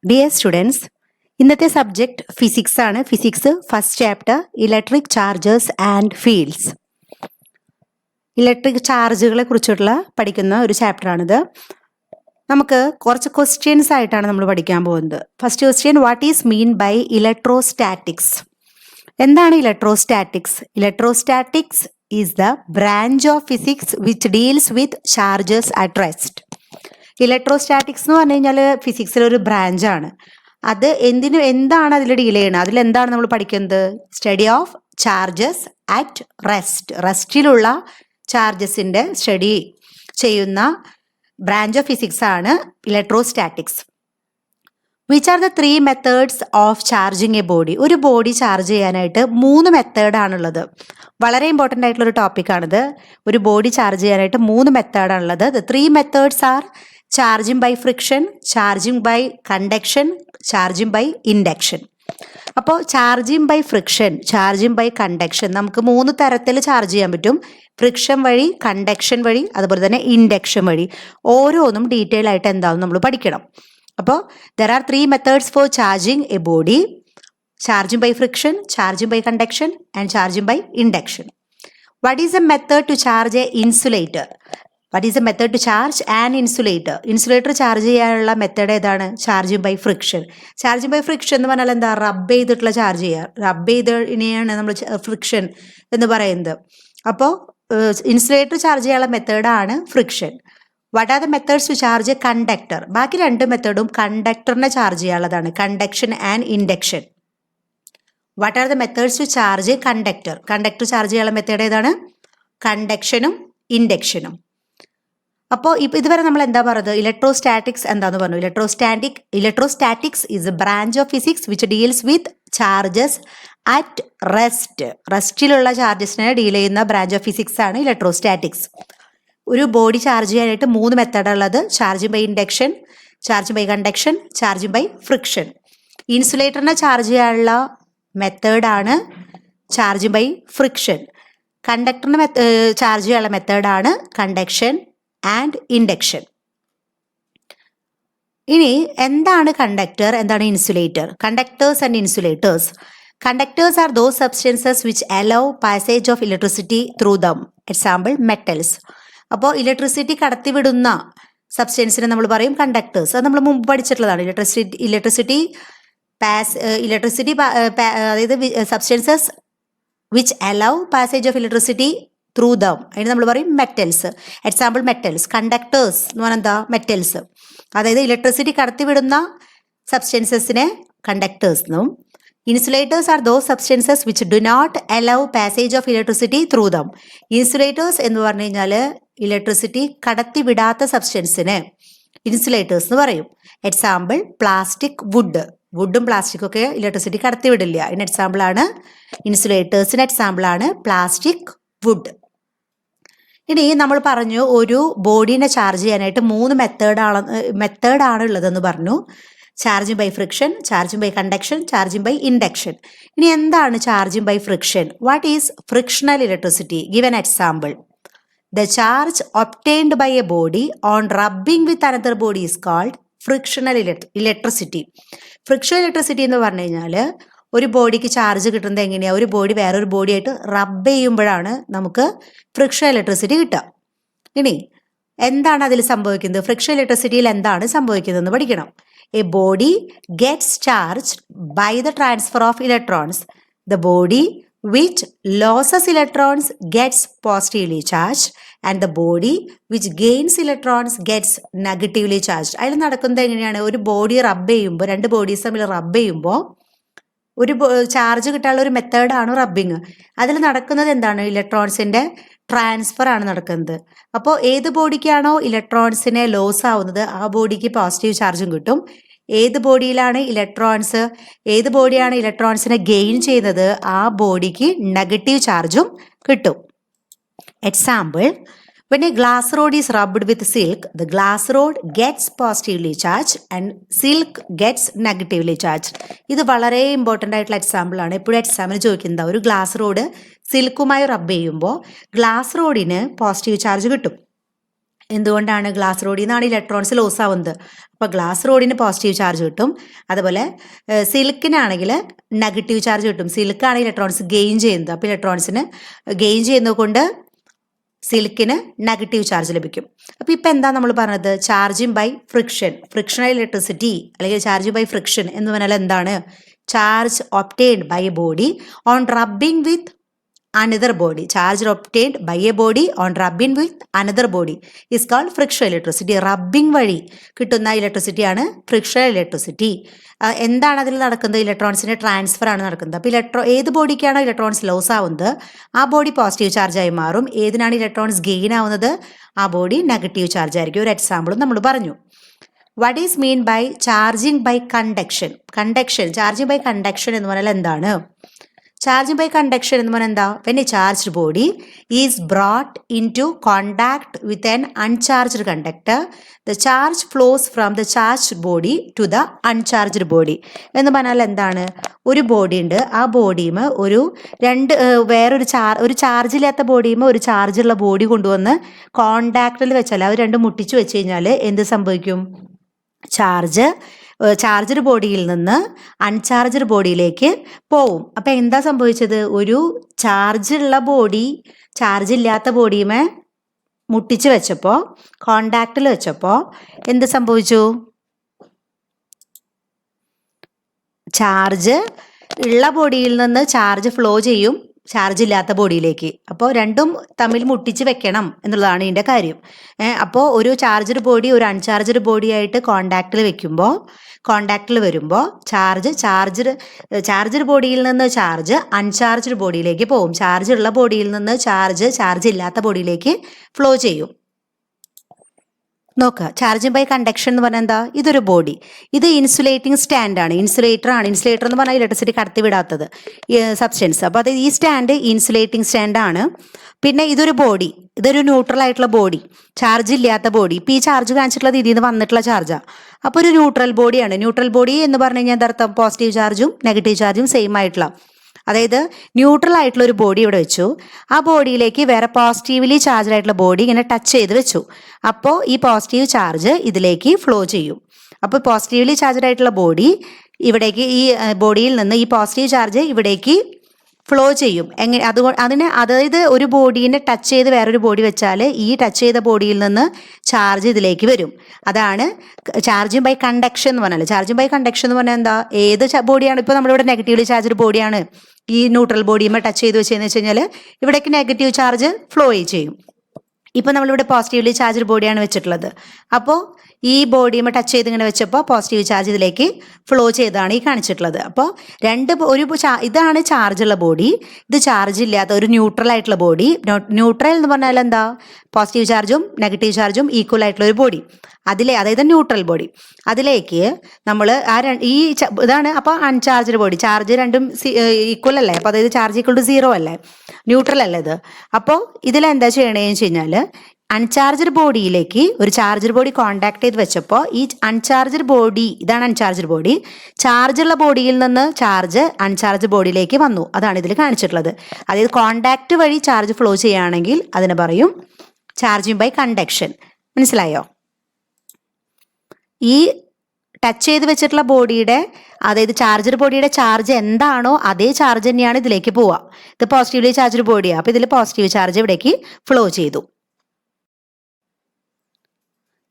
Dear students, ഇന്നത്തെ subject physics ആണ്. Physics first chapter electric charges and fields. Electric ചാർജുകളെ കുറിച്ചിട്ടുള്ള പഠിക്കുന്ന ഒരു ചാപ്റ്ററാണിത്. നമുക്ക് കുറച്ച് ക്വസ്റ്റ്യൻസ് ആയിട്ടാണ് നമ്മൾ പഠിക്കാൻ പോകുന്നത്. First question, what is mean by electrostatics? എന്താണ് electrostatics? Electrostatics is the branch of physics which deals with charges at rest. Electrostatics എന്ന് പറഞ്ഞു കഴിഞ്ഞാൽ ഫിസിക്സിലൊരു ബ്രാഞ്ചാണ്. അത് എന്താണ് അതിൽ ഡീൽ ചെയ്യണത്? അതിലെന്താണ് നമ്മൾ പഠിക്കുന്നത്? സ്റ്റഡി ഓഫ് ചാർജസ് അറ്റ് റെസ്റ്റിലുള്ള ചാർജസിൻ്റെ സ്റ്റഡി ചെയ്യുന്ന ബ്രാഞ്ച് ഓഫ് ഫിസിക്സ് ആണ് electrostatics. Which are the 3 methods of charging a body? ഒരു ബോഡി ചാർജ് ചെയ്യാനായിട്ട് 3 മെത്തേഡാണുള്ളത്. വളരെ ഇമ്പോർട്ടൻ്റ് ആയിട്ടുള്ളൊരു ടോപ്പിക്കാണിത്. ഒരു ബോഡി ചാർജ് ചെയ്യാനായിട്ട് 3 മെത്തേഡാണുള്ളത്. The 3 methods are charging by friction, charging by conduction, charging by induction. അപ്പോൾ charging by friction, charging by conduction നമുക്ക് 3 തരത്തിൽ ചാർജ് ചെയ്യാൻ പറ്റും. ഫ്രിക്ഷൻ വഴി, കണ്ടക്ഷൻ വഴി, അതുപോലെ തന്നെ ഇൻഡക്ഷൻ വഴി. ഓരോന്നും ഡീറ്റെയിൽ ആയിട്ട് എന്താണെന്ന് നമ്മൾ പഠിക്കണം. അപ്പോൾ there are 3 methods for charging a body: charging by friction, charging by conduction and charging by induction. What is a method to charge a insulator? What is a method to charge an insulator? Insulator charge ചെയ്യാനുള്ള method ഏതാണ്? Charging by friction. Charging by friction എന്ന് പറഞ്ഞാൽ എന്താ? റബ്ബ് ചെയ്തിട്ടുള്ള charge ചെയ്യുക. റബ്ബ് ചെയ്തതിനെയാണ് നമ്മൾ ഫ്രിക്ഷൻ എന്ന് പറയുന്നത്. അപ്പോൾ ഇൻസുലേറ്റർ ചാർജ് ചെയ്യാനുള്ള മെത്തേഡാണ് friction. What are the methods to charge a conductor? ബാക്കി 2 മെത്തേഡും കണ്ടക്ടറിനെ ചാർജ് ചെയ്യാനുള്ളതാണ്, conduction and induction. What are the methods to charge a conductor? Conductor charge ചെയ്യാനുള്ള മെത്തേഡ് ഏതാണ്? കണ്ടക്ഷനും ഇൻഡക്ഷനും. അപ്പോൾ ഇതുവരെ നമ്മൾ എന്താ പറയുന്നത്? ഇലക്ട്രോസ്റ്റാറ്റിക്സ് എന്താന്ന് പറഞ്ഞു. Electrostatics is a branch of physics which deals with charges at റെസ്റ്റിലുള്ള ചാർജസിനെ ഡീൽ ചെയ്യുന്ന ബ്രാഞ്ച് ഓഫ് ഫിസിക്സ് ആണ് ഇലക്ട്രോസ്റ്റാറ്റിക്സ്. ഒരു ബോഡി ചാർജ് ചെയ്യാനായിട്ട് 3 മെത്തേഡുള്ളത്: charging by induction, charging by conduction, charging by friction. ഇൻസുലേറ്ററിനെ ചാർജ് ചെയ്യാനുള്ള മെത്തേഡാണ് ചാർജിങ് ബൈ ഫ്രിക്ഷൻ. കണ്ടക്ടറിനെ ചാർജ് ചെയ്യാനുള്ള മെത്തേഡാണ് കണ്ടക്ഷൻ ആൻഡ് ഇൻഡക്ഷൻ. ഇനി എന്താണ് കണ്ടക്ടർ, എന്താണ് insulator? Conductors and insulators. Conductors are those substances which allow passage of electricity through dum. Example metals. അപ്പോൾ ഇലക്ട്രിസിറ്റി കടത്തിവിടുന്ന സബ്സ്റ്റൻസിനെ നമ്മൾ പറയും കണ്ടക്ടേഴ്സ്. അത് നമ്മൾ മുമ്പ് പഠിച്ചിട്ടുള്ളതാണ്. ഇലക്ട്രിസിറ്റി അതായത് substances which allow passage of electricity through dum, അതിന് നമ്മൾ പറയും മെറ്റൽസ്. Example metals. കണ്ടക്ടേഴ്സ് എന്ന് പറഞ്ഞാൽ എന്താ? മെറ്റൽസ്. അതായത് ഇലക്ട്രിസിറ്റി കടത്തിവിടുന്ന സബ്സ്റ്റൻസസിനെ കണ്ടക്ടേഴ്സ് എന്നും. Insulators are those substances which do not allow passage of electricity through them. Insulators എന്ന് പറഞ്ഞു കഴിഞ്ഞാൽ ഇലക്ട്രിസിറ്റി കടത്തിവിടാത്ത സബ്സ്റ്റൻസിന് ഇൻസുലേറ്റേഴ്സ് എന്ന് പറയും. എക്സാമ്പിൾ പ്ലാസ്റ്റിക്, വുഡും പ്ലാസ്റ്റിക്കും ഒക്കെ ഇലക്ട്രിസിറ്റി കടത്തിവിടില്ല. അതിന് എക്സാമ്പിളാണ് ഇൻസുലേറ്റേഴ്സിന് എക്സാമ്പിളാണ് പ്ലാസ്റ്റിക്, വുഡ്. ഇനി നമ്മൾ പറഞ്ഞു ഒരു ബോഡീനെ ചാർജ് ചെയ്യാനായിട്ട് 3 മെത്തേഡാണ് ഉള്ളതെന്ന് പറഞ്ഞു. Charging by friction, charging by conduction, charging by induction. ഇനി എന്താണ് charging by friction? What is frictional electricity? Give an example. The charge obtained by a body on rubbing with another body is called frictional electricity. Frictional electricity എന്ന് പറഞ്ഞു കഴിഞ്ഞാൽ ഒരു ബോഡിക്ക് charge കിട്ടുന്നത് എങ്ങനെയാണ്? ഒരു ബോഡി വേറൊരു ബോഡിയായിട്ട് റബ്ബ് ചെയ്യുമ്പോഴാണ് നമുക്ക് ഫ്രിക്ഷൻ ഇലക്ട്രിസിറ്റി കിട്ടുക. ഇനി എന്താണ് അതിൽ സംഭവിക്കുന്നത്? ഫ്രിക്ഷൻ ഇലക്ട്രിസിറ്റിയിൽ എന്താണ് സംഭവിക്കുന്നതെന്ന് പഠിക്കണം. A body gets charge by the transfer of electrons. The body which loses electrons gets positively charge and the body which gains electrons gets negatively charge. അതിൽ നടക്കുന്നത് എങ്ങനെയാണ്? ഒരു ബോഡി റബ്ബ് ചെയ്യുമ്പോൾ, 2 ബോഡീസ് തമ്മിൽ റബ്ബ് ചെയ്യുമ്പോൾ ഒരു ചാർജ് കിട്ടാനുള്ള ഒരു മെത്തേഡാണ് റബ്ബിങ്. അതിൽ നടക്കുന്നത് എന്താണ്? ഇലക്ട്രോൺസിൻ്റെ ട്രാൻസ്ഫർ ആണ് നടക്കുന്നത്. അപ്പോൾ ഏത് ബോഡിക്കാണോ ഇലക്ട്രോൺസിനെ ലോസ് ആവുന്നത് ആ ബോഡിക്ക് പോസിറ്റീവ് ചാർജും കിട്ടും. ഏത് ബോഡിയാണ് ഇലക്ട്രോൺസിനെ ഗെയിൻ ചെയ്യുന്നത് ആ ബോഡിക്ക് നെഗറ്റീവ് ചാർജും കിട്ടും. Example, when a glass rod is rubbed with silk, the glass rod gets positively charged and silk gets negatively charged. ഇത് വളരെ ഇമ്പോർട്ടൻ്റ് ആയിട്ടുള്ള എക്സാമ്പിൾ ആണ്. എപ്പോഴും എക്സാമിന് ചോദിക്കുന്നത് ഒരു ഗ്ലാസ് റോഡ് സിൽക്കുമായി റബ്ബ് ചെയ്യുമ്പോൾ ഗ്ലാസ് റോഡിന് പോസിറ്റീവ് ചാർജ് കിട്ടും. എന്തുകൊണ്ടാണ്? ഗ്ലാസ് റോഡിൽ നിന്നാണ് ഇലക്ട്രോൺസ് ലോസ് ആവുന്നത്. അപ്പോൾ ഗ്ലാസ് റോഡിന് പോസിറ്റീവ് ചാർജ് കിട്ടും. അതുപോലെ സിലിക്കിനാണെങ്കിൽ നെഗറ്റീവ് ചാർജ് കിട്ടും. സിലിക്കാണ് ഇലക്ട്രോൺസ് ഗെയിൻ ചെയ്യുന്നത്. അപ്പോൾ ഇലക്ട്രോൺസിന് ഗെയിൻ ചെയ്യുന്നത് കൊണ്ട് സിലിക്കിന് നെഗറ്റീവ് ചാർജ് ലഭിക്കും. അപ്പോൾ ഇപ്പം എന്താ നമ്മൾ പറഞ്ഞത്? Charging by friction, frictional electricity അല്ലെങ്കിൽ ചാർജ് ബൈ ഫ്രിക്ഷൻ എന്ന് പറഞ്ഞാൽ എന്താണ്? Charge obtained by a body on rubbing with another body. Charge obtained by a body on rubbing with another body is called frictional electricity. Rubbing വഴി കിട്ടുന്ന ഇലക്ട്രിസിറ്റിയാണ് frictional electricity. എന്താണ് അതിൽ നടക്കുന്നത്? ഇലക്ട്രോൺസിൻ്റെ transfer ആണ് നടക്കുന്നത്. അപ്പോൾ ഏത് ബോഡിക്കാണോ ഇലക്ട്രോൺസ് ലോസ് ആവുന്നത് ആ ബോഡി പോസിറ്റീവ് ചാർജായി മാറും. ഏതിനാണ് ഇലക്ട്രോൺസ് ഗെയിൻ ആവുന്നത് ആ ബോഡി നെഗറ്റീവ് ചാർജ് ആയിരിക്കും. ഒരു എക്സാമ്പിളും നമ്മൾ പറഞ്ഞു. What is mean by charging by conduction? Charging by conduction എന്ന് പറഞ്ഞാൽ എന്താണ്? ചാർജിങ് ബൈ കണ്ടക്ഷൻ എന്ന് പറഞ്ഞാൽ എന്താ? When a charged body is brought into contact with an uncharged conductor, the charge flows from the charged body to the uncharged body. എന്ന് പറഞ്ഞാൽ എന്താണ്? ഒരു ബോഡി ഉണ്ട്, ആ ബോഡിയുമേ ഒരു ചാർജ് ഇല്ലാത്ത ബോഡിയുമേ ഒരു ചാർജുള്ള ബോഡി കൊണ്ടുവന്ന് കോണ്ടാക്റ്റിൽ വെച്ചാൽ അവർ രണ്ടും മുട്ടിച്ച് വെച്ച് കഴിഞ്ഞാൽ എന്ത് സംഭവിക്കും? ചാർജ്ഡ് ബോഡിയിൽ നിന്ന് അൺചാർജ്ഡ് ബോഡിയിലേക്ക് പോവും. അപ്പം എന്താ സംഭവിച്ചത്? ഒരു ചാർജുള്ള ബോഡി ചാർജ് ഇല്ലാത്ത ബോഡിയുമേ മുട്ടിച്ച് വെച്ചപ്പോൾ, കോണ്ടാക്റ്റിൽ വെച്ചപ്പോൾ എന്ത് സംഭവിച്ചു? ചാർജ് ഉള്ള ബോഡിയിൽ നിന്ന് ചാർജ് ഫ്ലോ ചെയ്യും ചാർജ് ഇല്ലാത്ത ബോഡിയിലേക്ക്. അപ്പോൾ രണ്ടും തമ്മിൽ മുട്ടിച്ച് വെക്കണം എന്നുള്ളതാണ് ഇതിൻ്റെ കാര്യം. അപ്പോൾ ഒരു ചാർജ്ഡ് ബോഡി ഒരു അൺചാർജ്ഡ് ബോഡി ആയിട്ട് കോണ്ടാക്റ്റിൽ വരുമ്പോൾ ചാർജ്ഡ് ബോഡിയിൽ നിന്ന് ചാർജ് അൺചാർജ്ഡ് ബോഡിയിലേക്ക് പോകും. ചാർജ് ഉള്ള ബോഡിയിൽ നിന്ന് ചാർജ് ഇല്ലാത്ത ബോഡിയിലേക്ക് ഫ്ലോ ചെയ്യും. നോക്കുക, ചാർജിങ് ബൈ കണ്ടക്ഷൻ എന്ന് പറഞ്ഞാൽ എന്താ? ഇതൊരു ബോഡി, ഇത് ഇൻസുലേറ്റിംഗ് സ്റ്റാൻഡാണ്, ഇൻസുലേറ്റർ എന്ന് പറഞ്ഞാൽ ഇലക്ട്രിസിറ്റി കടത്തിവിടാത്തത് സബ്സ്റ്റൻസ്. അപ്പോൾ അത് ഈ സ്റ്റാൻഡ് ഇൻസുലേറ്റിംഗ് സ്റ്റാൻഡാണ്. പിന്നെ ഇതൊരു ബോഡി, ഇതൊരു ന്യൂട്രൽ ആയിട്ടുള്ള ബോഡി, ചാർജ് ഇല്ലാത്ത ബോഡി. ഇപ്പോൾ ഈ ചാർജ് കാണിച്ചിട്ടുള്ളത് ഇതിൽ നിന്ന് വന്നിട്ടുള്ള ചാർജാണ്. അപ്പോൾ ഒരു ന്യൂട്രൽ ബോഡിയാണ്. ന്യൂട്രൽ ബോഡി എന്ന് പറഞ്ഞു കഴിഞ്ഞാൽ എന്താർത്ഥം? പോസിറ്റീവ് ചാർജും നെഗറ്റീവ് ചാർജും സെയിം ആയിട്ടുള്ള, അതായത് ന്യൂട്രൽ ആയിട്ടുള്ള ഒരു ബോഡി ഇവിടെ വെച്ചു. ആ ബോഡിയിലേക്ക് വേറെ പോസിറ്റീവ്ലി ചാർജ് ആയിട്ടുള്ള ബോഡി ഇങ്ങനെ ടച്ച് ചെയ്ത് വെച്ചു. അപ്പോൾ ഈ പോസിറ്റീവ് ചാർജ് ഇതിലേക്ക് ഫ്ലോ ചെയ്യും. അപ്പോൾ പോസിറ്റീവ്ലി ചാർജ് ആയിട്ടുള്ള ബോഡി ഇവിടേക്ക്, ഈ ബോഡിയിൽ നിന്ന് ഈ പോസിറ്റീവ് ചാർജ് ഇവിടേക്ക് ഫ്ലോ ചെയ്യും. അതായത് ഒരു ബോഡീനെ ടച്ച് ചെയ്ത് വേറൊരു ബോഡി വെച്ചാൽ ഈ ടച്ച് ചെയ്ത ബോഡിയിൽ നിന്ന് ചാർജ് ഇതിലേക്ക് വരും. അതാണ് ചാർജിങ് ബൈ കണ്ടക്ഷൻ എന്ന് പറഞ്ഞാൽ. ചാർജിങ് ബൈ കണ്ടക്ഷൻ എന്ന് പറഞ്ഞാൽ എന്താ? ഏത് ബോഡിയാണ്? ഇപ്പോൾ നമ്മളിവിടെ നെഗറ്റീവ്ലി ചാർജ്ഡ് ബോഡിയാണ് ഈ ന്യൂട്രൽ ബോഡിയുമേ ടച്ച് ചെയ്ത് വെച്ചതെന്ന് വെച്ച് കഴിഞ്ഞാൽ ഇവിടേക്ക് നെഗറ്റീവ് ചാർജ് ഫ്ലോ ചെയ്യും. ഇപ്പോൾ നമ്മളിവിടെ പോസിറ്റീവ്ലി ചാർജ്ഡ് ബോഡിയാണ് വെച്ചിട്ടുള്ളത്. അപ്പോൾ ഈ ബോഡിയുമേ ടച്ച് ചെയ്ത് ഇങ്ങനെ വെച്ചപ്പോൾ പോസിറ്റീവ് ചാർജ് ഇതിലേക്ക് ഫ്ലോ ചെയ്താണ് ഈ കാണിച്ചിട്ടുള്ളത്. അപ്പോൾ ഇതാണ് ചാർജുള്ള ബോഡി, ഇത് ചാർജ് ഇല്ലാത്ത ഒരു ന്യൂട്രൽ ആയിട്ടുള്ള ബോഡി. ന്യൂട്രൽ എന്ന് പറഞ്ഞാൽ എന്താ? പോസിറ്റീവ് ചാർജും നെഗറ്റീവ് ചാർജും ഈക്വൽ ആയിട്ടുള്ള ഒരു ബോഡി, അതായത് ന്യൂട്രൽ ബോഡി. അതിലേക്ക് നമ്മൾ ഇതാണ്. അപ്പോൾ അൺചാർജ്ഡ് ബോഡി, ചാർജ് രണ്ടും ഈക്വൽ അല്ലേ? അപ്പോൾ അതായത് ചാർജ് ഈക്വൽ ടു 0 അല്ലേ? ന്യൂട്രൽ അല്ലേ ഇത്? അപ്പോൾ ഇതിലെന്താ ചെയ്യണേന്ന് വെച്ച് കഴിഞ്ഞാൽ അൺചാർജ്ഡ് ബോഡിയിലേക്ക് ഒരു ചാർജ്ഡ് ബോഡി കോണ്ടാക്ട് ചെയ്ത് വെച്ചപ്പോൾ ഈ അൺചാർജ്ഡ് ബോഡി, ഇതാണ് അൺചാർജ്ഡ് ബോഡി, ചാർജുള്ള ബോഡിയിൽ നിന്ന് ചാർജ് അൺചാർജ്ഡ് ബോഡിയിലേക്ക് വന്നു. അതാണ് ഇതിൽ കാണിച്ചിട്ടുള്ളത്. അതായത് കോണ്ടാക്ട് വഴി ചാർജ് ഫ്ലോ ചെയ്യുകയാണെങ്കിൽ അതിനെ പറയും ചാർജിങ് ബൈ കണ്ടക്ഷൻ. മനസ്സിലായോ? ഈ ടച്ച് ചെയ്ത് വെച്ചിട്ടുള്ള ബോഡിയുടെ, അതായത് ചാർജർ ബോഡിയുടെ ചാർജ് എന്താണോ അതേ ചാർജ് തന്നെയാണ് ഇതിലേക്ക് പോവുക. ഇത് പോസിറ്റീവ്ലി ചാർജ്ഡ് ബോഡിയാണ്. അപ്പോൾ ഇതിൽ പോസിറ്റീവ് ചാർജ് ഇവിടേക്ക് ഫ്ലോ ചെയ്തു.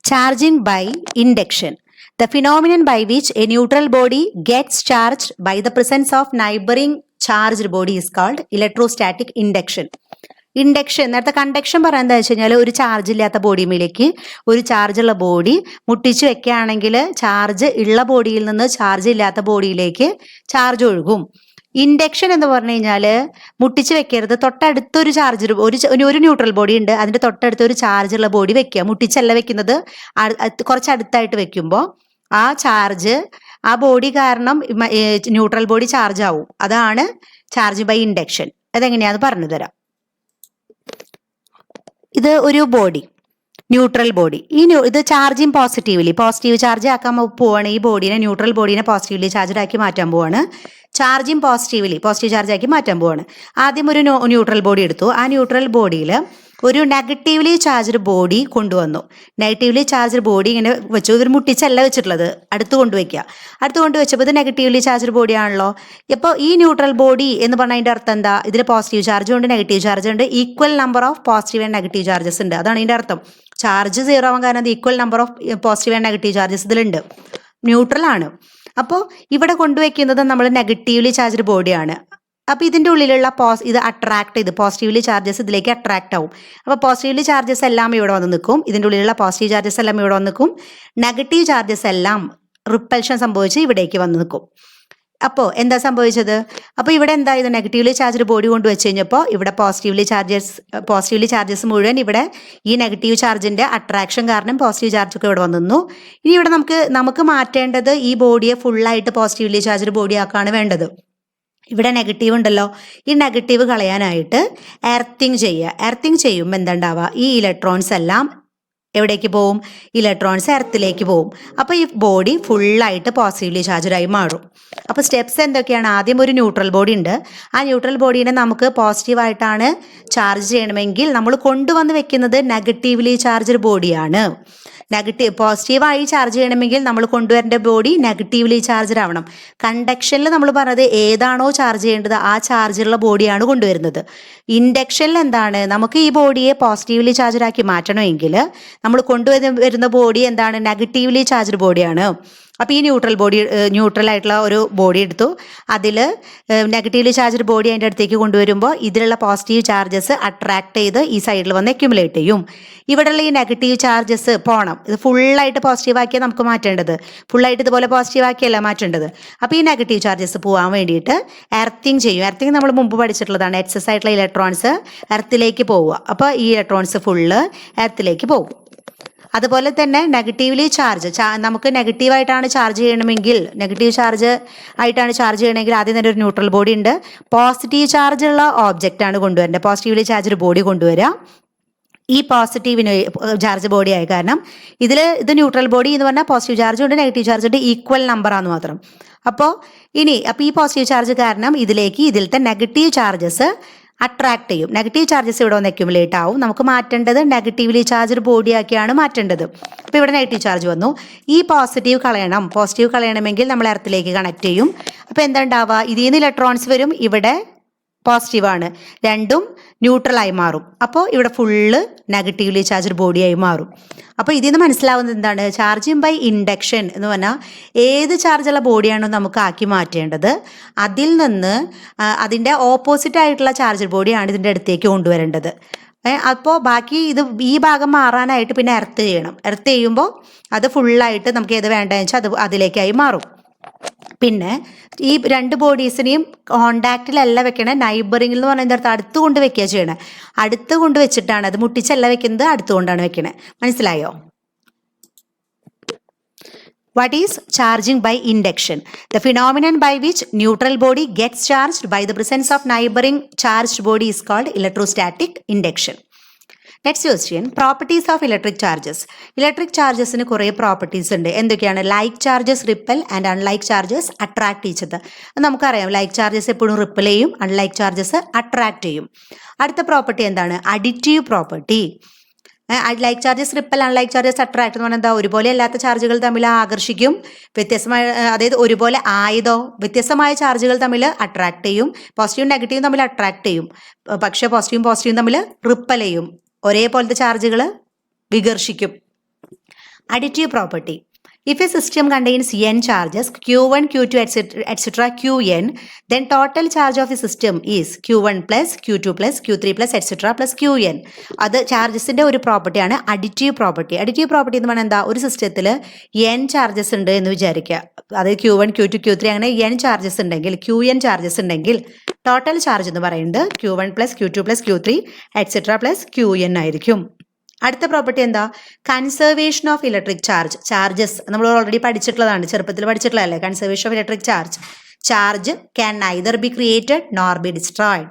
Charging by induction, the phenomenon by which a neutral body gets charged by the presence of neighboring charged body is called electrostatic induction. നേരത്തെ കണ്ടക്ഷൻ പറയാൻ എന്താ വെച്ച് കഴിഞ്ഞാൽ ഒരു ചാർജ് ഇല്ലാത്ത ബോഡിയിലേക്ക് ഒരു ചാർജുള്ള ബോഡി മുട്ടിച്ച് വെക്കുകയാണെങ്കിൽ ചാർജ് ഉള്ള ബോഡിയിൽ നിന്ന് ചാർജ് ഇല്ലാത്ത ബോഡിയിലേക്ക് ചാർജ് ഒഴുകും. ഇൻഡക്ഷൻ എന്ന് പറഞ്ഞു കഴിഞ്ഞാൽ മുട്ടിച്ച് വെക്കരുത്. തൊട്ടടുത്തൊരു ചാർജർ, ഒരു ന്യൂട്രൽ ബോഡി ഉണ്ട്, അതിൻ്റെ തൊട്ടടുത്ത് ഒരു ചാർജുള്ള ബോഡി വെക്കുക. മുട്ടിച്ചല്ല വെക്കുന്നത്, കുറച്ച് അടുത്തായിട്ട് വെക്കുമ്പോൾ ആ ചാർജ്, ആ ബോഡി കാരണം ന്യൂട്രൽ ബോഡി ചാർജ് ആവും. അതാണ് ചാർജ് ബൈ ഇൻഡക്ഷൻ. അതെങ്ങനെയാണെന്ന് പറഞ്ഞു തരാം. ഇത് ഒരു ബോഡി, ന്യൂട്രൽ ബോഡി. ഇത് ചാർജിങ് പോസിറ്റീവ് ചാർജ് ആക്കാൻ പോവാണ്. ഈ ബോഡീനെ, ന്യൂട്രൽ ബോഡീനെ പോസിറ്റീവ്ലി ചാർജ് ആക്കി മാറ്റാൻ പോവാണ്. ചാർജിങ് പോസിറ്റീവ് ചാർജ് ആക്കി മാറ്റാൻ പോവാണ്. ആദ്യം ഒരു ന്യൂട്രൽ ബോഡി എടുത്തു. ആ ന്യൂട്രൽ ബോഡിയിൽ ഒരു നെഗറ്റീവ്ലി ചാർജ്ഡ് ബോഡി കൊണ്ടുവന്നു. നെഗറ്റീവ്ലി ചാർജ്ഡ് ബോഡി ഇങ്ങനെ വെച്ചു. ഇവർ മുട്ടിച്ചല്ല വെച്ചിട്ടുള്ളത്, അടുത്ത് കൊണ്ടുവയ്ക്കുക. അടുത്ത് കൊണ്ടുവച്ചപ്പോൾ ഇത് നെഗറ്റീവ്ലി ചാർജ്ഡ് ബോഡി ആണല്ലോ. ഇപ്പോൾ ഈ ന്യൂട്രൽ ബോഡി എന്ന് പറഞ്ഞാൽ അതിൻ്റെ അർത്ഥം എന്താ? ഇതിൽ പോസിറ്റീവ് ചാർജും ഉണ്ട് നെഗറ്റീവ് ചാർജ് ഉണ്ട്. Equal number of positive and negative charges ഉണ്ട്. അതാണ് ഇതിൻ്റെ അർത്ഥം. ചാർജ് 0 ആവാൻ കാരണം equal number of positive and negative charges ഇതിലുണ്ട്. ന്യൂട്രൽ ആണ്. അപ്പോൾ ഇവിടെ കൊണ്ടുവയ്ക്കുന്നത് നമ്മൾ നെഗറ്റീവ്ലി ചാർജ്ഡ് ബോഡിയാണ്. അപ്പോൾ ഇതിൻ്റെ ഉള്ളിലുള്ള ഇത് അട്രാക്ട് ചെയ്ത് പോസിറ്റീവ്ലി ചാർജസ് ഇതിലേക്ക് അട്രാക്ട് ആവും. അപ്പോൾ പോസിറ്റീവ്ലി ചാർജസ് എല്ലാം ഇവിടെ വന്ന് നിൽക്കും. ഇതിൻ്റെ ഉള്ളിലുള്ള പോസിറ്റീവ് ചാർജസ് എല്ലാം ഇവിടെ വന്ന് നിൽക്കും. നെഗറ്റീവ് ചാർജസ് എല്ലാം റിപ്പൽഷൻ സംഭവിച്ച് ഇവിടേക്ക് വന്ന് നിൽക്കും. അപ്പോൾ എന്താ സംഭവിച്ചത്? അപ്പോൾ ഇവിടെ എന്തായത്? നെഗറ്റീവ്ലി ചാർജ്ഡ് ബോഡി കൊണ്ട് വെച്ച് കഴിഞ്ഞപ്പോൾ ഇവിടെ പോസിറ്റീവ്ലി ചാർജസ് മുഴുവൻ ഇവിടെ ഈ നെഗറ്റീവ് ചാർജിൻ്റെ അട്രാക്ഷൻ കാരണം പോസിറ്റീവ് ചാർജൊക്കെ ഇവിടെ വന്നു നിന്നു. ഇനി ഇവിടെ നമുക്ക് മാറ്റേണ്ടത് ഈ ബോഡിയെ ഫുള്ളായിട്ട് പോസിറ്റീവ്ലി ചാർജ്ഡ് ബോഡി ആക്കാണ് വേണ്ടത്. ഇവിടെ നെഗറ്റീവ് ഉണ്ടല്ലോ, ഈ നെഗറ്റീവ് കളയാനായിട്ട് എർത്തിങ് ചെയ്യുക. എർത്തിങ് ചെയ്യുമ്പോൾ എന്താണ്ടാവുക? ഈ ഇലക്ട്രോൺസ് എല്ലാം എവിടേക്ക് പോവും? ഇലക്ട്രോൺസ് എർത്തിലേക്ക് പോവും. അപ്പോൾ ഈ ബോഡി ഫുള്ളായിട്ട് പോസിറ്റീവ്ലി ചാർജ്ഡായി മാറും. അപ്പോൾ സ്റ്റെപ്സ് എന്തൊക്കെയാണ്? ആദ്യം ഒരു ന്യൂട്രൽ ബോഡി ഉണ്ട്. ആ ന്യൂട്രൽ ബോഡീനെ നമുക്ക് പോസിറ്റീവായിട്ടാണ് ചാർജ് ചെയ്യണമെങ്കിൽ നമ്മൾ കൊണ്ടുവന്ന് വെക്കുന്നത് നെഗറ്റീവ്ലി ചാർജ്ഡ് ബോഡിയാണ്. പോസിറ്റീവായി ചാർജ് ചെയ്യണമെങ്കിൽ നമ്മൾ കൊണ്ടുവരേണ്ട ബോഡി നെഗറ്റീവ്ലി ചാർജ്ഡ് ആവണം. കണ്ടക്ഷനിൽ നമ്മൾ പറഞ്ഞത് ഏതാണോ ചാർജ് ചെയ്യേണ്ടത് ആ ചാർജുള്ള ബോഡിയാണ് കൊണ്ടുവരുന്നത്. ഇൻഡക്ഷനിൽ എന്താണ്? നമുക്ക് ഈ ബോഡിയെ പോസിറ്റീവ്ലി ചാർജ്ഡ് ആക്കി മാറ്റണമെങ്കിൽ നമ്മൾ കൊണ്ടുവരുന്ന ബോഡി എന്താണ്? നെഗറ്റീവ്ലി ചാർജ്ഡ് ബോഡിയാണ്. അപ്പോൾ ഈ ന്യൂട്രൽ ആയിട്ടുള്ള ഒരു ബോഡി എടുത്തു. അതിൽ നെഗറ്റീവ്ലി ചാർജ്ഡ് ബോഡി അതിൻ്റെ അടുത്തേക്ക് കൊണ്ടുവരുമ്പോൾ ഇതിലുള്ള പോസിറ്റീവ് ചാർജസ് അട്രാക്ട് ചെയ്ത് ഈ സൈഡിൽ വന്ന് അക്യുമുലേറ്റ് ചെയ്യും. ഇവിടെയുള്ള ഈ നെഗറ്റീവ് ചാർജസ് പോകണം. ഇത് ഫുള്ളായിട്ട് പോസിറ്റീവ് ആക്കിയാൽ നമുക്ക് മാറ്റേണ്ടത്. ഫുള്ളായിട്ട് ഇതുപോലെ പോസിറ്റീവ് ആക്കിയല്ല മാറ്റേണ്ടത്. അപ്പോൾ ഈ നെഗറ്റീവ് ചാർജസ് പോകാൻ വേണ്ടിയിട്ട് എർത്തിങ് ചെയ്യും. എർത്തിങ് നമ്മൾ മുമ്പ് പഠിച്ചിട്ടുള്ളതാണ്. എക്സസ് ആയിട്ടുള്ള ഇലക്ട്രോൺസ് എർത്തിലേക്ക് പോവുക. അപ്പോൾ ഈ ഇലക്ട്രോൺസ് ഫുള്ള് എർത്തിലേക്ക് പോകും. അതുപോലെ തന്നെ നെഗറ്റീവ്ലി നമുക്ക് നെഗറ്റീവായിട്ടാണ് ചാർജ് ചെയ്യണമെങ്കിൽ ആദ്യം തന്നെ ഒരു ന്യൂട്രൽ ബോഡി ഉണ്ട്. പോസിറ്റീവ് ചാർജുള്ള ഓബ്ജക്റ്റാണ് കൊണ്ടുവരേണ്ടത്. പോസിറ്റീവ്ലി ചാർജ്ഡ് ബോഡി കൊണ്ടുവരിക. ഈ പോസിറ്റീവിന് ചാർജ് ബോഡി ആയ കാരണം ഇത് ന്യൂട്രൽ ബോഡി എന്ന് പറഞ്ഞാൽ പോസിറ്റീവ് ചാർജ് ഉണ്ട് നെഗറ്റീവ് ചാർജ് ഉണ്ട്, ഈക്വൽ നമ്പറാന്ന് മാത്രം. അപ്പോൾ ഈ പോസിറ്റീവ് ചാർജ് കാരണം ഇതിലത്തെ നെഗറ്റീവ് ചാർജസ് അട്രാക്ട് ചെയ്യും. നെഗറ്റീവ് ചാർജസ് ഇവിടെ വന്ന് അക്യുമുലേറ്റ് ആവും. നമുക്ക് മാറ്റേണ്ടത് നെഗറ്റീവ്ലി ചാർജ്ഡ് ബോഡി ആക്കിയാണ് മാറ്റേണ്ടത്. അപ്പോൾ ഇവിടെ നെഗറ്റീവ് ചാർജ് വന്നു. ഈ പോസിറ്റീവ് കളയണമെങ്കിൽ നമ്മൾ എർത്തിലേക്ക് കണക്ട് ചെയ്യും. അപ്പോൾ എന്താ ഉണ്ടാവുക? ഇതിൽ നിന്ന് ഇലക്ട്രോൺസ് വരും, ഇവിടെ പോസിറ്റീവാണ്, രണ്ടും ന്യൂട്രലായി മാറും. അപ്പോൾ ഇവിടെ ഫുള്ള് നെഗറ്റീവ്ലി ചാർജ്ഡ് ബോഡിയായി മാറും. അപ്പോൾ ഇതിൽ നിന്ന് മനസ്സിലാവുന്നത് എന്താണ്? ചാർജിങ് ബൈ ഇൻഡക്ഷൻ എന്ന് പറഞ്ഞാൽ ഏത് ചാർജുള്ള ബോഡിയാണോ നമുക്ക് ആക്കി മാറ്റേണ്ടത് അതിൽ നിന്ന് അതിൻ്റെ ഓപ്പോസിറ്റ് ആയിട്ടുള്ള ചാർജ് ബോഡിയാണ് ഇതിൻ്റെ അടുത്തേക്ക് കൊണ്ടുവരേണ്ടത്. അപ്പോൾ ബാക്കി ഈ ഭാഗം മാറാനായിട്ട് പിന്നെ എർത്ത് ചെയ്യണം. എർത്ത് ചെയ്യുമ്പോൾ അത് ഫുള്ളായിട്ട് നമുക്ക് ഏത് വേണ്ടതെന്ന് വെച്ചാൽ അതിലേക്കായി മാറും. പിന്നെ ഈ രണ്ട് ബോഡീസിനെയും കോണ്ടാക്റ്റിലല്ല വെക്കണേ, നൈബറിംഗിൽ എന്ന് പറഞ്ഞാൽ എന്താ? അടുത്ത് കൊണ്ട് വെക്കുക ചെയ്യണേ. അടുത്ത് കൊണ്ട് വെച്ചിട്ടാണ്, അത് മുട്ടിച്ചല്ല വെക്കുന്നത്, അടുത്തുകൊണ്ടാണ് വെക്കണേ. മനസ്സിലായോ? What is charging by induction? The phenomenon by which neutral body gets charged by the presence of neighboring charged body is called electrostatic induction. Next question, properties of electric charges. Electric ചാർജസിന് കുറേ properties ഉണ്ട്. എന്തൊക്കെയാണ്? Like charges repel and unlike charges attract ചെയ്തത്. നമുക്കറിയാം, like charges എപ്പോഴും repel ചെയ്യും, unlike charges attract ചെയ്യും. അടുത്ത പ്രോപ്പർട്ടി എന്താണ്? Additive property. Like charges repel, unlike charges attract എന്ന് പറഞ്ഞാൽ എന്താ? ഒരുപോലെ അല്ലാത്ത ചാർജുകൾ തമ്മിൽ ആകർഷിക്കും. വ്യത്യസ്തമായ, അതായത് ഒരുപോലെ ആയതോ വ്യത്യസ്തമായ ചാർജുകൾ തമ്മിൽ അട്രാക്ട് ചെയ്യും. പോസിറ്റീവും നെഗറ്റീവും തമ്മിൽ അട്രാക്ട് ചെയ്യും. പക്ഷേ പോസിറ്റീവും തമ്മിൽ റിപ്പൽ ചെയ്യും. ഒരേപോലത്തെ ചാർജുകൾ വികർഷിക്കും. Additive property. If a system contains n charges q1 q2 etc qn, then total charge of the system is q1 plus q2 plus q3 plus etc plus qn. അത് ചാർജസിന്റെ ഒരു പ്രോപ്പർട്ടിയാണ് അഡിറ്റീവ് പ്രോപ്പർട്ടി. അഡിറ്റീവ് പ്രോപ്പർട്ടി എന്ന് പറഞ്ഞാൽ എന്താ? ഒരു സിസ്റ്റത്തിൽ n charges ഉണ്ട് എന്ന് വിചാരിക്കുക. അതായത് q1 q2 q3 അങ്ങനെ n ചാർജസ് ഉണ്ടെങ്കിൽ, qn ചാർജസ് ഉണ്ടെങ്കിൽ ടോട്ടൽ ചാർജ് എന്ന് പറയുന്നത് q1 plus q2 plus q3 etc plus qn ആയിരിക്കും. അടുത്ത പ്രോപ്പർട്ടി എന്താ? കൺസർവേഷൻ ഓഫ് ഇലക്ട്രിക് ചാർജസ് നമ്മൾ ഓൾറെഡി പഠിച്ചിട്ടുള്ളതാണ്, ചെറുപ്പത്തിൽ പഠിച്ചിട്ടുള്ളതല്ലേ conservation of electric charge can neither be created nor be destroyed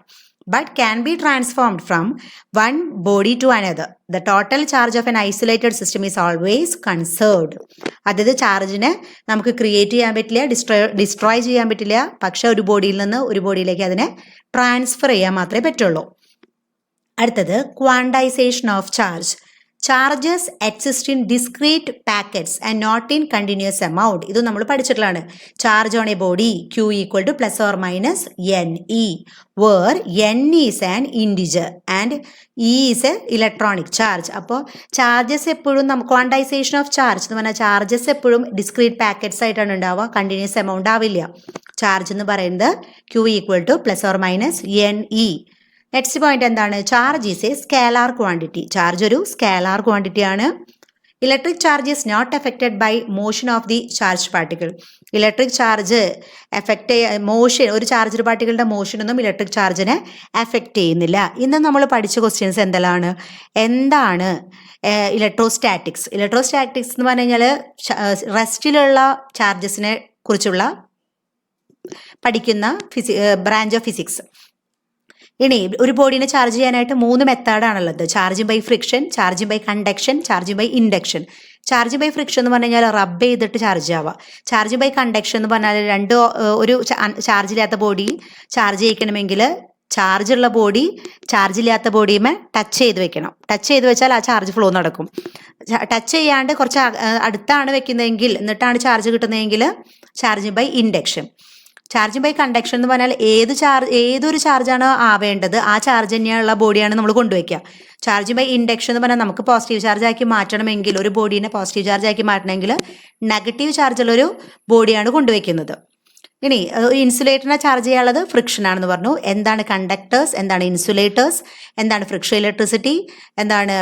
but can be transformed from one body to another. The total charge of an isolated system is always conserved. അതായത് ചാർജിനെ നമുക്ക് create ചെയ്യാൻ പറ്റില്ല, destroy ചെയ്യാൻ പറ്റില്ല, പക്ഷെ ഒരു ബോഡിയിൽ നിന്ന് ഒരു ബോഡിയിലേക്ക് അതിനെ ട്രാൻസ്ഫർ ചെയ്യാൻ മാത്രമേ പറ്റുള്ളൂ. അടുത്തത് quantization of charge. Charges exist in discrete packets and not in continuous amount. ഇത് നമ്മൾ പഠിച്ചിട്ടുള്ളതാണ്. Charge on a body Q equal to plus or minus NE, where N is an integer and E is a electronic charge. അപ്പോൾ charges എപ്പോഴും quantization of charge എന്ന് പറഞ്ഞാൽ charges എപ്പോഴും discrete packets ആയിട്ടാണ് ഉണ്ടാവുക, കണ്ടിന്യൂസ് എമൗണ്ട് ആവില്ല. Charge എന്ന് പറയുന്നത് Q equal to plus or minus NE. Next point എന്താണ്? Charge is a scalar quantity. Charge ഒരു സ്കേലാർ ക്വാണ്ടിറ്റി ആണ്. Electric charge is not affected by motion of the charge particle. Electric charge motion, ഒരു charge പാർട്ടിക്കിളിന്റെ മോഷനൊന്നും electric ചാർജിനെ affect ചെയ്യുന്നില്ല. ഇന്ന് നമ്മൾ പഠിച്ച ക്വസ്റ്റ്യൻസ് എന്താണ് ഇലക്ട്രോസ്റ്റാറ്റിക്സ്. ഇലക്ട്രോസ്റ്റാറ്റിക്സ് എന്ന് പറഞ്ഞു കഴിഞ്ഞാൽ റെസ്റ്റിലുള്ള ചാർജസിനെ കുറിച്ചുള്ള പഠിക്കുന്ന ബ്രാഞ്ച് ഓഫ് ഫിസിക്സ്. ഇനി ഒരു ബോഡീനെ ചാർജ് ചെയ്യാനായിട്ട് 3 മെത്തേഡാണുള്ളത്. Charging by friction, charging by conduction, charging by induction. Charging by friction എന്ന് പറഞ്ഞു കഴിഞ്ഞാൽ റബ്ബ് ചെയ്തിട്ട് ചാർജ് ആവുക. ചാർജിങ് ബൈ കണ്ടക്ഷൻ എന്ന് പറഞ്ഞാൽ ഒരു ചാർജില്ലാത്ത ബോഡി ചാർജ് ചെയ്യിക്കണമെങ്കിൽ ചാർജുള്ള ബോഡി ചാർജില്ലാത്ത ബോഡിയുമേ ടച്ച് ചെയ്ത് വെക്കണം. ടച്ച് ചെയ്ത് വെച്ചാൽ ആ ചാർജ് ഫ്ലോ നടക്കും. ടച്ച് ചെയ്യാണ്ട് കുറച്ച് അടുത്താണ് വെക്കുന്നതെങ്കിൽ എന്നിട്ടാണ് ചാർജ് കിട്ടുന്നതെങ്കിൽ charging by induction. Charging by conduction എന്ന് പറഞ്ഞാൽ ഏതൊരു ചാർജാണോ ആവേണ്ടത് ആ ചാർജ് തന്നെയുള്ള ബോഡിയാണ് നമ്മൾ കൊണ്ടുവയ്ക്കുക. ചാർജിങ് ബൈ ഇൻഡക്ഷൻ എന്ന് പറഞ്ഞാൽ നമുക്ക് പോസിറ്റീവ് ചാർജ് ആക്കി മാറ്റണമെങ്കിൽ, ഒരു ബോഡീനെ പോസിറ്റീവ് ചാർജ് ആക്കി മാറ്റണമെങ്കിൽ നെഗറ്റീവ് ചാർജുള്ളൊരു ബോഡിയാണ് കൊണ്ടുവയ്ക്കുന്നത്. ഇനി ഇൻസുലേറ്ററിനെ ചാർജ് ചെയ്യാനുള്ളത് ഫ്രിക്ഷൻ ആണെന്ന് പറഞ്ഞു. എന്താണ് കണ്ടക്ടേഴ്സ്, എന്താണ് ഇൻസുലേറ്റേഴ്സ്, എന്താണ് ഫ്രിക്ഷൻ ഇലക്ട്രിസിറ്റി, എന്താണ്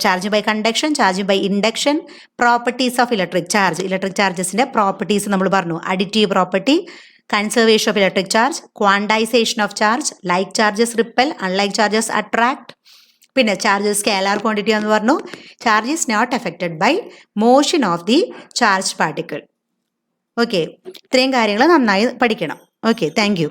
charging by conduction, charging by induction, properties of electric charge. Electric ചാർജസിന്റെ പ്രോപ്പർട്ടീസ് നമ്മൾ പറഞ്ഞു. Additive property, conservation of electric charge, quantization of charge, like charges repel, unlike charges attract. പിന്നെ charges scalar quantity എന്ന് പറഞ്ഞു. Charge is not affected by motion of the charge particle. Okay, ഇത്രയും കാര്യങ്ങൾ നന്നായി പഠിക്കണം. Okay, thank U.